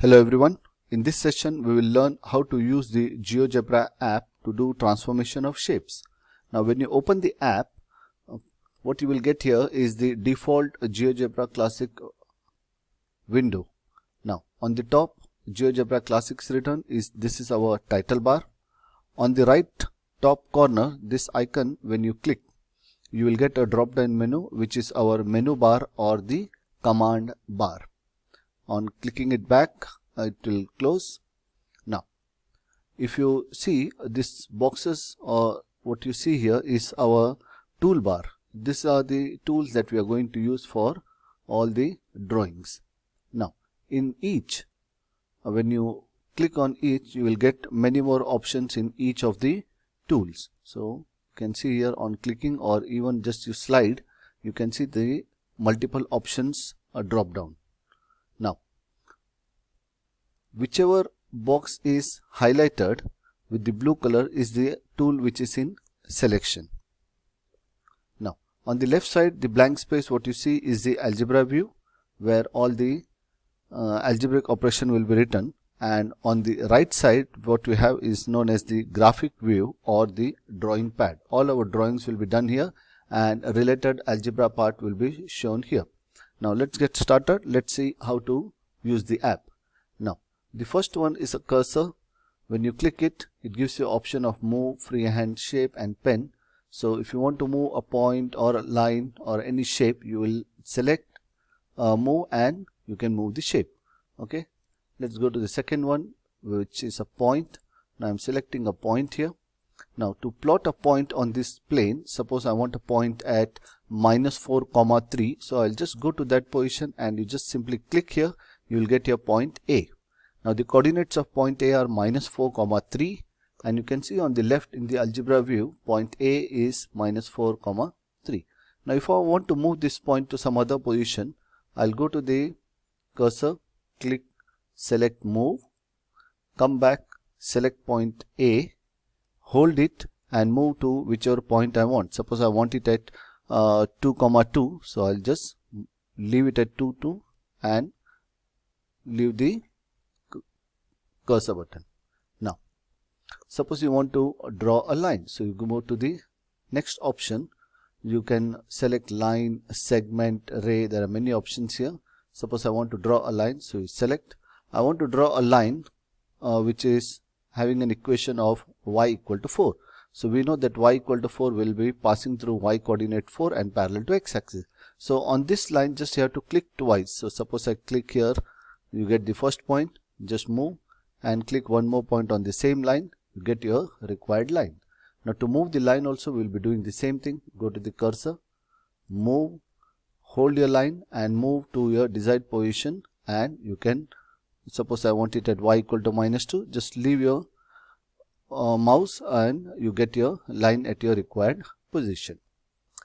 Hello everyone. In this session we will learn how to use the GeoGebra app to do transformation of shapes. Now when you open the app, what you will get here is the default GeoGebra Classic window. Now on the top, GeoGebra Classic is written. This is our title bar. On the right top corner, this icon, when you click, you will get a drop down menu which is our menu bar or the command bar. On clicking it back, it will close. Now if you see these boxes, or what you see here is our toolbar. These are the tools that we are going to use for all the drawings. Now in each, when you click on each, you will get many more options in each of the tools. So you can see here on clicking, or even just you slide, you can see the multiple options drop down. Now whichever box is highlighted with the blue color is the tool which is in selection. Now on the left side, the blank space, what you see is the algebra view where all the algebraic operation will be written, and on the right side what we have is known as the graphic view or the drawing pad. All our drawings will be done here and a related algebra part will be shown here. Now let's get started. Let's see how to use the app. Now the first one is a cursor. When you click it, it gives you option of move, freehand, shape and pen. So if you want to move a point or a line or any shape, you will select move and you can move the shape. Okay, let's go to the second one, which is a point. Now I'm selecting a point here. Now to plot a point on this plane, suppose I want a point at -4, 3. So I'll just go to that position and you just simply click here. You will get your point A. Now the coordinates of point A are -4, 3, and you can see on the left in the algebra view, point A is -4, 3. Now if I want to move this point to some other position, I'll go to the cursor, click, select move, come back, select point A, hold it and move to whichever point I want. Suppose I want it at 2, 2, so I'll just leave it at 2, 2 and leave the cursor button. Now suppose you want to draw a line, so you go to the next option. You can select line, segment, ray. There are many options here. Suppose I want to draw a line, so you select. I want to draw a line which is having an equation of y = 4. So we know that y = 4 will be passing through y coordinate 4 and parallel to x axis. So on this line, just you have to click twice. So suppose I click here, you get the first point, just move and click one more point on the same line, you get your required line. Now to move the line also, we will be doing the same thing. Go to the cursor, move, hold your line and move to your desired position, and you can, suppose I want it at y = -2, just leave your mouse and you get your line at your required position.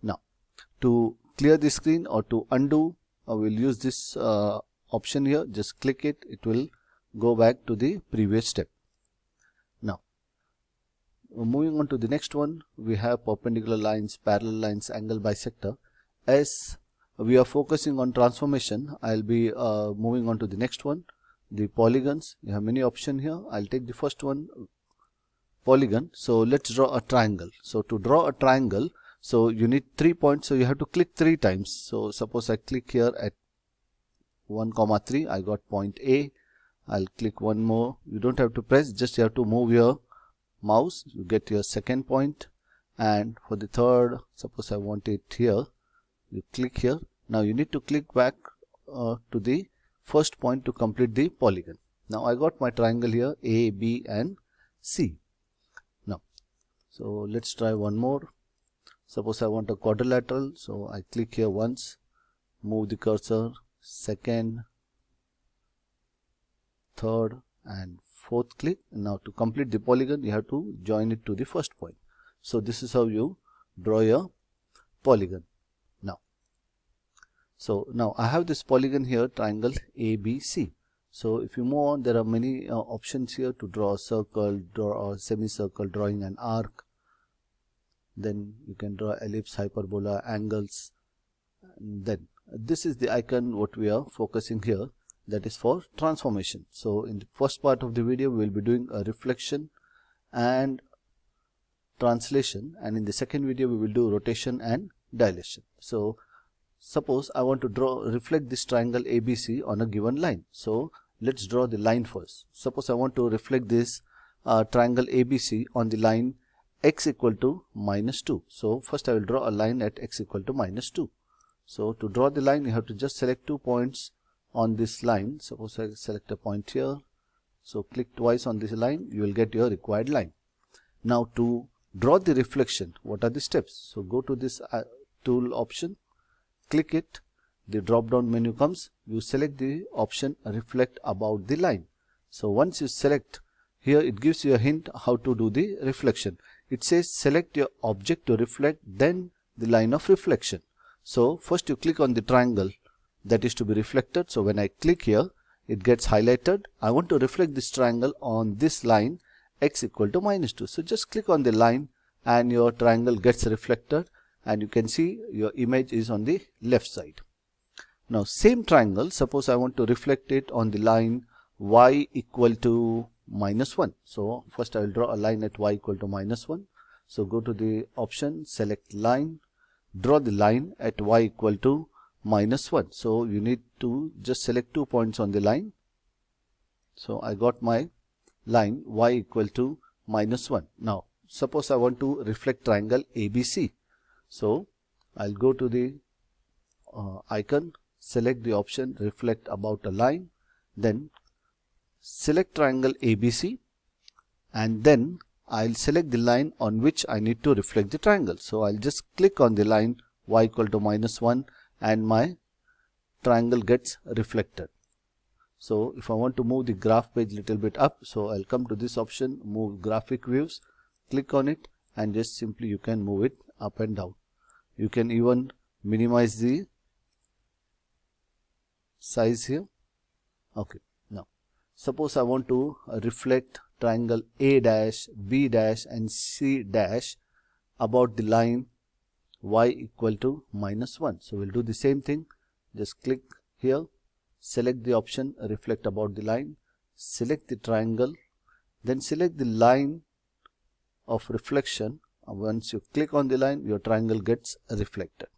Now to clear the screen or to undo, I will use this option here. Just click it, it will go back to the previous step. Now moving on to the next one, we have perpendicular lines, parallel lines, angle bisector. As we are focusing on transformation, I'll be moving on to the next one, the polygons. You have many options here. I'll take the first one, polygon. So let's draw a triangle. So to draw a triangle, so you need 3 points, so you have to click 3 times. So suppose I click here at 1, 3, I got point A. I'll click one more. You don't have to press, just you have to move your mouse, you get your second point. And for the third, suppose I want it here, you click here. Now you need to click back to the first point to complete the polygon. Now I got my triangle here, A, B and C. Now so let's try one more. Suppose I want a quadrilateral, so I click here once, move the cursor, second, third and fourth click. Now to complete the polygon, you have to join it to the first point. So this is how you draw your polygon. Now I have this polygon here, triangle ABC. So if you move on, there are many options here to draw a circle, draw a semicircle, drawing an arc. Then you can draw ellipse, hyperbola, angles. Then this is the icon what we are focusing here. that is for transformation. So in the first part of the video we will be doing a reflection and translation, and in the second video we will do rotation and dilation. So suppose I want to reflect this triangle ABC on a given line. So let's draw the line first. Suppose I want to reflect this triangle ABC on the line x equal to -2. So first I will draw a line at x equal to -2. So to draw the line you have to just select 2 points on this line. Suppose I select a point here. So click twice on this line, you will get your required line. Now to draw the reflection, what are the steps? So go to this tool option, click it, the drop down menu comes, you select the option reflect about the line. So once you select, here it gives you a hint how to do the reflection. It says select your object to reflect, then the line of reflection. So first you click on the triangle that is to be reflected. So when I click here, it gets highlighted. I want to reflect this triangle on this line x equal to -2. So just click on the line and your triangle gets reflected, and you can see your image is on the left side. Now same triangle, suppose I want to reflect it on the line y equal to -1. So first I will draw a line at y equal to -1. So go to the option, select line, draw the line at y equal to -1. So you need to just select 2 points on the line. So I got my line y equal to -1. Now suppose I want to reflect triangle ABC. So I'll go to the icon, select the option reflect about a line, then select triangle ABC, and then I'll select the line on which I need to reflect the triangle. So I'll just click on the line y equal to -1 and my triangle gets reflected. So if I want to move the graph page little bit up, so I'll come to this option, move graphic views, click on it, and just simply you can move it up and down. You can even minimize the size here. Okay, now suppose I want to reflect triangle A dash, B dash and C dash about the line y equal to -1. So we'll do the same thing. Just click here, select the option reflect about the line, select the triangle, then select the line of reflection. Once you click on the line, your triangle gets reflected.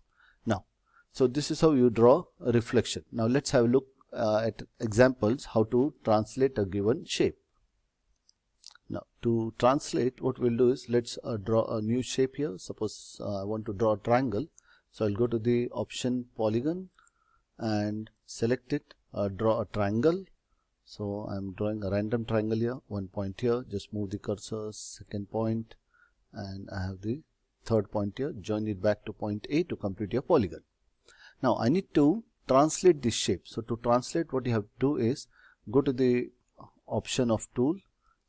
Now, so this is how you draw a reflection. Now let's have a look at examples how to translate a given shape. Now to translate, what we'll do is let's draw a new shape here. Suppose I want to draw a triangle. So I'll go to the option polygon and select it, draw a triangle. So I'm drawing a random triangle here, 1 point here, just move the cursor, second point, and I have the third point here, join it back to point A to complete your polygon. Now I need to translate this shape. So to translate, what you have to do is go to the option of tool,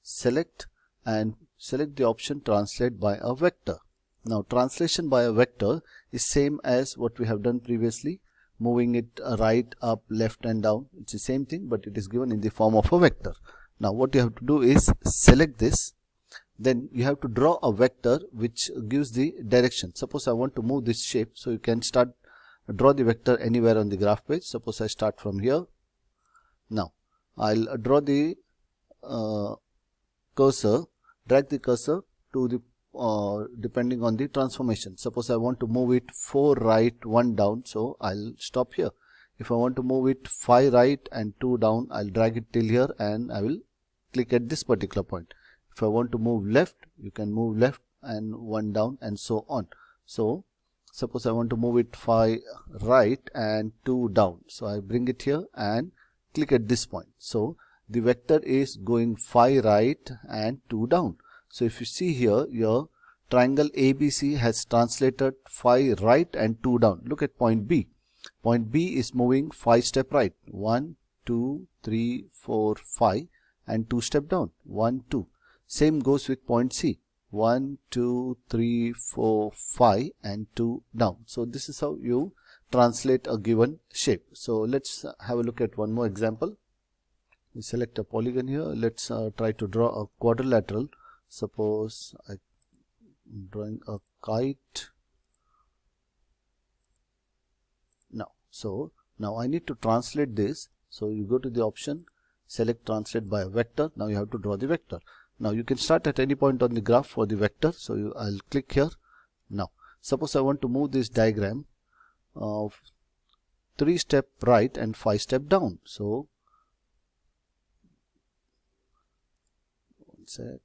select the option translate by a vector. Now translation by a vector is same as what we have done previously, moving it right, up, left and down. It's the same thing, but it is given in the form of a vector. Now what you have to do is select this, then you have to draw a vector which gives the direction. Suppose I want to move this shape, so you can draw the vector anywhere on the graph page. Suppose I start from here. Now I'll draw the cursor, drag the cursor to the depending on the transformation. Suppose I want to move it 4 right, 1 down, so I'll stop here. If I want to move it 5 right and 2 down, I'll drag it till here and I will click at this particular point. If I want to move left, you can move left and 1 down and so on. So suppose I want to move it 5 right and 2 down, so I bring it here and click at this point. So the vector is going 5 right and 2 down. So if you see here, your triangle ABC has translated 5 right and 2 down. Look at point B. Point B is moving 5 step right, 1, 2, 3, 4, 5 and 2 step down, 1, 2. Same goes with point C, 1, 2, 3, 4, 5 and 2 down. So this is how you translate a given shape. So let's have a look at one more example. We select a polygon here. Let's try to draw a quadrilateral. Suppose I'm drawing a kite. Now I need to translate this. So you go to the option, select translate by a vector. Now you have to draw the vector. Now you can start at any point on the graph for the vector. So I'll click here. Now suppose I want to move this diagram of 3 step right and 5 step down. So one sec.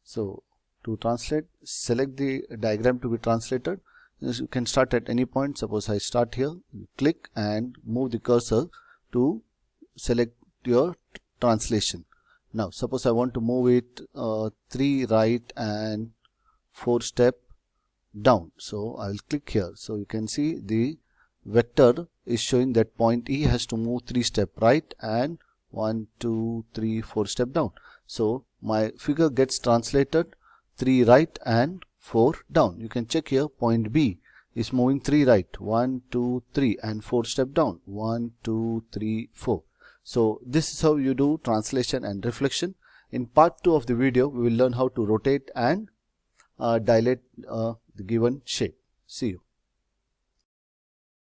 So to translate, select the diagram to be translated. You can start at any point. Suppose I start here, click and move the cursor to select your translation. Now suppose I want to move it 3 right and 4 step down. So I will click here. So you can see the vector is showing that point E has to move 3 step right and 1, 2, 3, 4 step down. So my figure gets translated 3 right and 4 down. You can check here, point B is moving 3 right, 1, 2, 3 and 4 step down, 1, 2, 3, 4. So this is how you do translation and reflection. In part 2 of the video, we will learn how to rotate and dilate the given shape. See you.